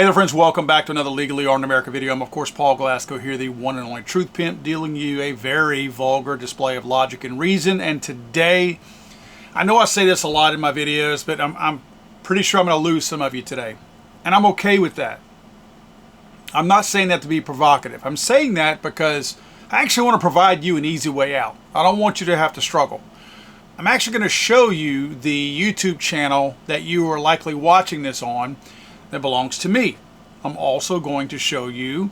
Hey there friends, welcome back to another Legally Armed America video. I'm of course Paul Glasgow here, the one and only Truth Pimp, dealing you a very vulgar display of logic and reason. And today, I know I say this a lot in my videos, but I'm pretty sure I'm going to lose some of you today. And I'm okay with that. I'm not saying that to be provocative. I'm saying that because I actually want to provide you an easy way out. I don't want you to have to struggle. I'm actually going to show you the YouTube channel that you are likely watching this on that belongs to me. I'm also going to show you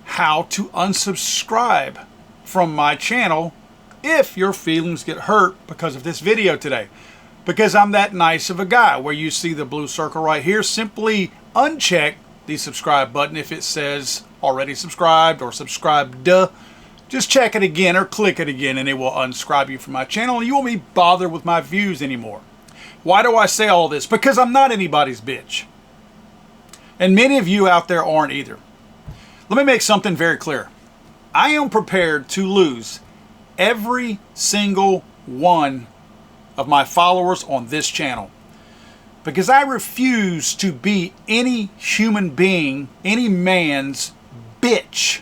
how to unsubscribe from my channel if your feelings get hurt because of this video today. Because I'm that nice of a guy. Where you see the blue circle right here, simply uncheck the subscribe button if it says already subscribed or subscribed. Just check it again or click it again and it will unsubscribe you from my channel and you won't be bothered with my views anymore. Why do I say all this? Because I'm not anybody's bitch. And many of you out there aren't either. Let me make something very clear. I am prepared to lose every single one of my followers on this channel because I refuse to be any human being, any man's bitch.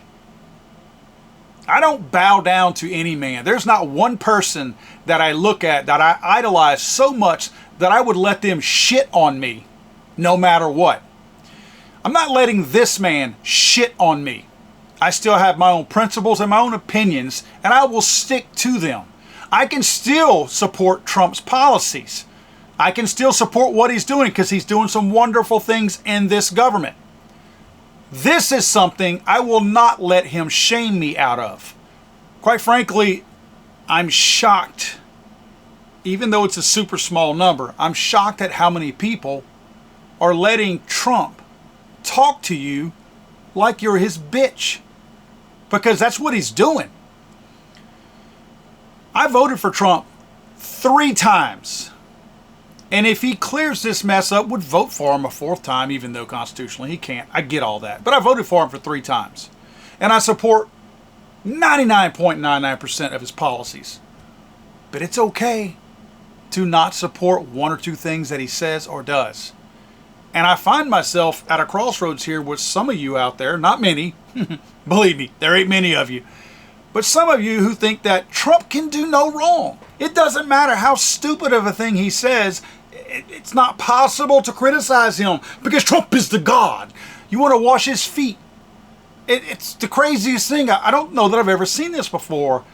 I don't bow down to any man. There's not one person that I look at that I idolize so much that I would let them shit on me no matter what. I'm not letting this man shit on me. I still have my own principles and my own opinions, and I will stick to them. I can still support Trump's policies. I can still support what he's doing because he's doing some wonderful things in this government. This is something I will not let him shame me out of. Quite frankly, I'm shocked. Even though it's a super small number, I'm shocked at how many people are letting Trump talk to you like you're his bitch. Because that's what he's doing. I voted for Trump 3 times. And if he clears this mess up, would vote for him a 4th time, even though constitutionally he can't. I get all that. But I voted for him for 3 times. And I support 99.99% of his policies. But it's okay to not support 1 or 2 things that he says or does. And I find myself at a crossroads here with some of you out there, not many, believe me, there ain't many of you, but some of you who think that Trump can do no wrong. It doesn't matter how stupid of a thing he says, it's not possible to criticize him because Trump is the God. You want to wash his feet. It's the craziest thing. I don't know that I've ever seen this before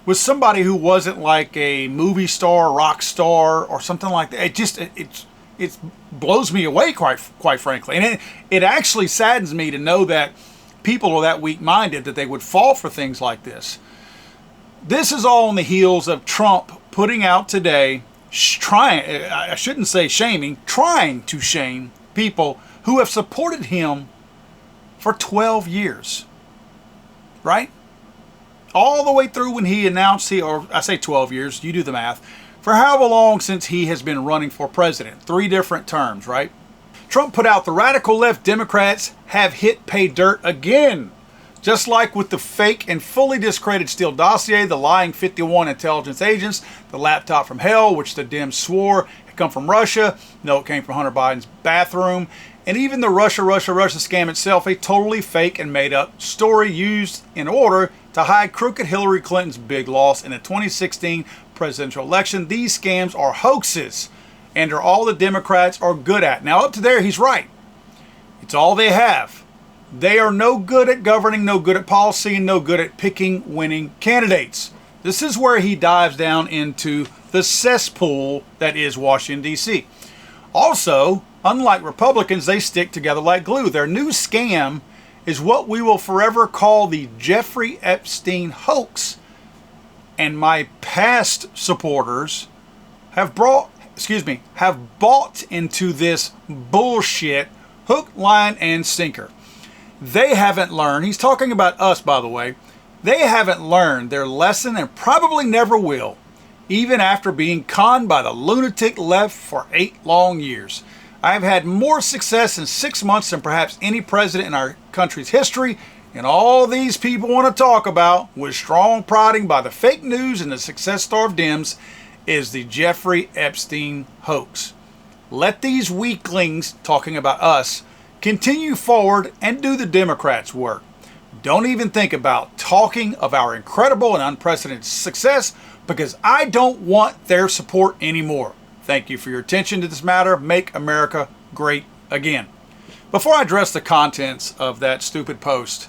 with somebody who wasn't like a movie star, rock star, or something like that. It blows me away, quite frankly. And it actually saddens me to know that people are that weak-minded that they would fall for things like this. This is all on the heels of Trump putting out today, I shouldn't say shaming, trying to shame people who have supported him for 12 years. Right? All the way through when he announced, or I say 12 years, you do the math, for however long since he has been running for president. 3 different terms, right? Trump put out the radical left Democrats have hit pay dirt again. Just like with the fake and fully discredited Steele dossier, the lying 51 intelligence agents, the laptop from hell, which the Dems swore had come from Russia. No, it came from Hunter Biden's bathroom. And even the Russia scam itself, a totally fake and made up story used in order to hide crooked Hillary Clinton's big loss in the 2016 presidential election. These scams are hoaxes and are all the Democrats are good at. Now up to there, he's right. It's all they have. They are no good at governing, no good at policy, and no good at picking winning candidates. This is where he dives down into the cesspool that is Washington, D.C. Also, unlike Republicans, they stick together like glue. Their new scam is what we will forever call the Jeffrey Epstein hoax. And my past supporters have bought into this bullshit hook, line, and sinker. They haven't learned, he's talking about us by the way, they haven't learned their lesson and probably never will, even after being conned by the lunatic left for 8 long years. I've had more success in 6 months than perhaps any president in our country's history, and all these people want to talk about, with strong prodding by the fake news and the success-starved Dems, is the Jeffrey Epstein hoax. Let these weaklings, talking about us, Continue forward and do the Democrats' work. Don't even think about talking of our incredible and unprecedented success, because I don't want their support anymore. Thank you for your attention to this matter. Make America great again. Before I address the contents of that stupid post,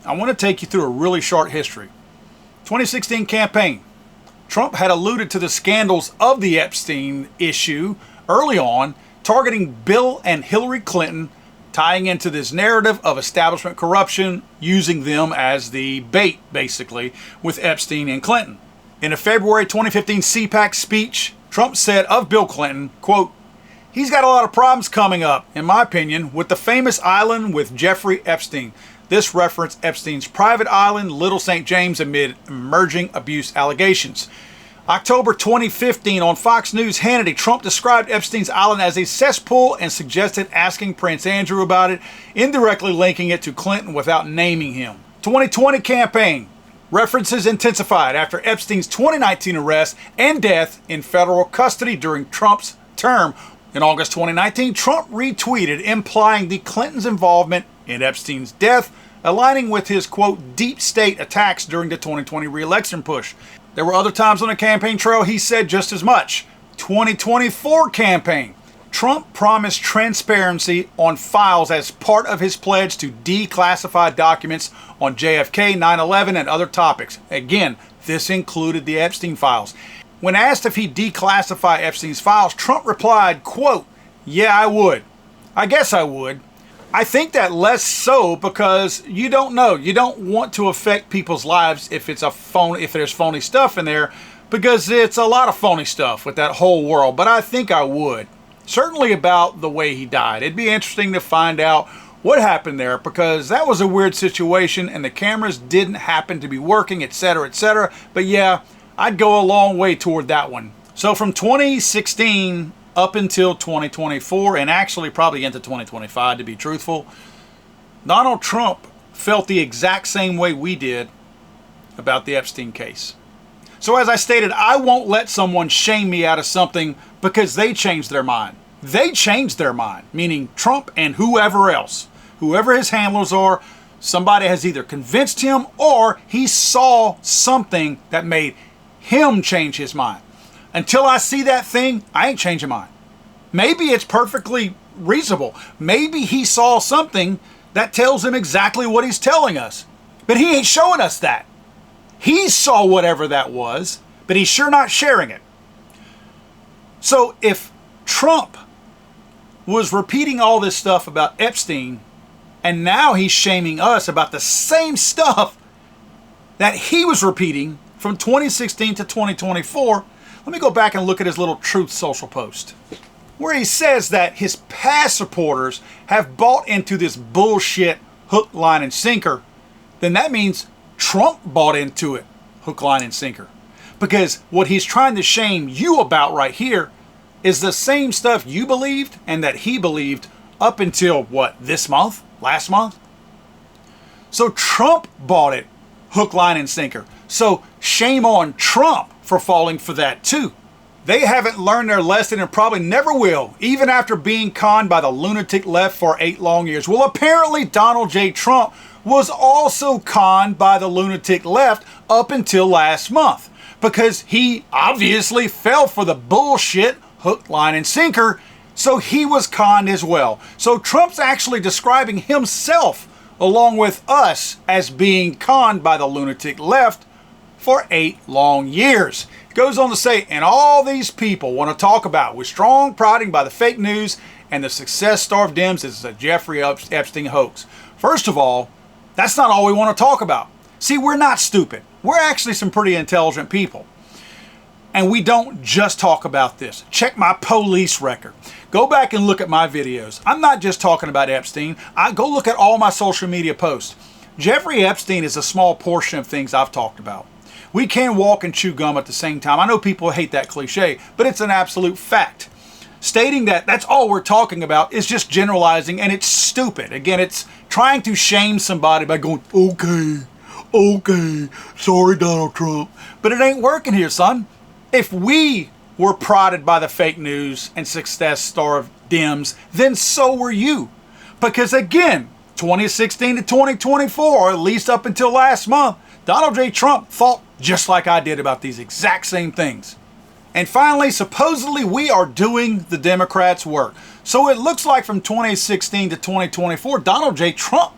I want to take you through a really short history. 2016 campaign. Trump had alluded to the scandals of the Epstein issue early on, targeting Bill and Hillary Clinton, tying into this narrative of establishment corruption, using them as the bait, basically, with Epstein and Clinton. In a February 2015 CPAC speech, Trump said of Bill Clinton, quote, "He's got a lot of problems coming up, in my opinion, with the famous island with Jeffrey Epstein." This referenced Epstein's private island, Little St. James, amid emerging abuse allegations. October 2015 on Fox News, Hannity, Trump described Epstein's island as a cesspool and suggested asking Prince Andrew about it, indirectly linking it to Clinton without naming him. 2020 campaign. References intensified after Epstein's 2019 arrest and death in federal custody during Trump's term. In August 2019, Trump retweeted implying the Clintons' involvement in Epstein's death, aligning with his, quote, deep state attacks during the 2020 re-election push. There were other times on the campaign trail he said just as much. 2024 campaign. Trump promised transparency on files as part of his pledge to declassify documents on JFK, 9/11, and other topics. Again, this included the Epstein files. When asked if he'd declassify Epstein's files, Trump replied, quote, "Yeah, I would. I guess I would. I think that less so because you don't know. You don't want to affect people's lives if there's phony stuff in there, because it's a lot of phony stuff with that whole world. But I think I would. Certainly about the way he died. It'd be interesting to find out what happened there, because that was a weird situation and the cameras didn't happen to be working, etc., etc. But yeah, I'd go a long way toward that one." So from 2016 up until 2024, and actually probably into 2025 to be truthful, Donald Trump felt the exact same way we did about the Epstein case. So as I stated, I won't let someone shame me out of something because they changed their mind. They changed their mind, meaning Trump and whoever else, whoever his handlers are, somebody has either convinced him or he saw something that made him change his mind. Until I see that thing, I ain't changing mine. Maybe it's perfectly reasonable. Maybe he saw something that tells him exactly what he's telling us. But he ain't showing us that. He saw whatever that was, but he's sure not sharing it. So if Trump was repeating all this stuff about Epstein, and now he's shaming us about the same stuff that he was repeating from 2016 to 2024, let me go back and look at his little Truth Social post, where he says that his past supporters have bought into this bullshit hook, line, and sinker. Then that means Trump bought into it, hook, line, and sinker. Because what he's trying to shame you about right here is the same stuff you believed and that he believed up until, what, this month? Last month? So Trump bought it, hook, line, and sinker. So shame on Trump for falling for that too. They haven't learned their lesson and probably never will, even after being conned by the lunatic left for 8 long years. Well, apparently Donald J. Trump was also conned by the lunatic left up until last month, because he obviously fell for the bullshit hook, line, and sinker, so he was conned as well. So Trump's actually describing himself along with us as being conned by the lunatic left for 8 long years. It goes on to say, and all these people want to talk about with strong prodding by the fake news and the success-starved Dems is a Jeffrey Epstein hoax. First of all, that's not all we want to talk about. See, we're not stupid. We're actually some pretty intelligent people. And we don't just talk about this. Check my police record. Go back and look at my videos. I'm not just talking about Epstein. Go look at all my social media posts. Jeffrey Epstein is a small portion of things I've talked about. We can walk and chew gum at the same time. I know people hate that cliche, but it's an absolute fact. Stating that that's all we're talking about is just generalizing, and it's stupid. Again, it's trying to shame somebody by going, okay, sorry, Donald Trump. But it ain't working here, son. If we were prodded by the fake news and success-starved Dems, then so were you. Because again, 2016 to 2024, or at least up until last month, Donald J. Trump thought just like I did about these exact same things. And finally, supposedly we are doing the Democrats' work. So it looks like from 2016 to 2024, Donald J. Trump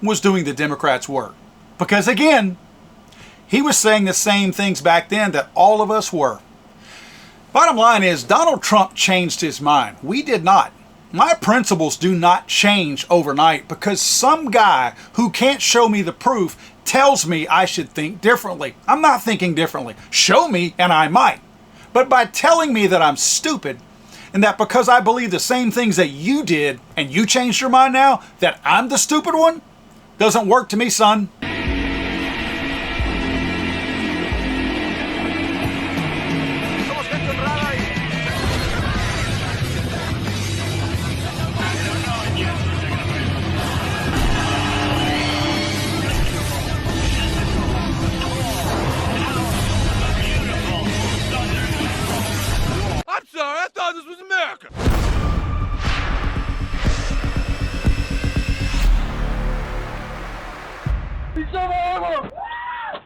was doing the Democrats' work. Because again, he was saying the same things back then that all of us were. Bottom line is, Donald Trump changed his mind. We did not. My principles do not change overnight because some guy who can't show me the proof tells me I should think differently. I'm not thinking differently. Show me and I might. But by telling me that I'm stupid and that because I believe the same things that you did and you changed your mind now, that I'm the stupid one, doesn't work to me, son. I'm sorry, I thought this was America. He's so horrible.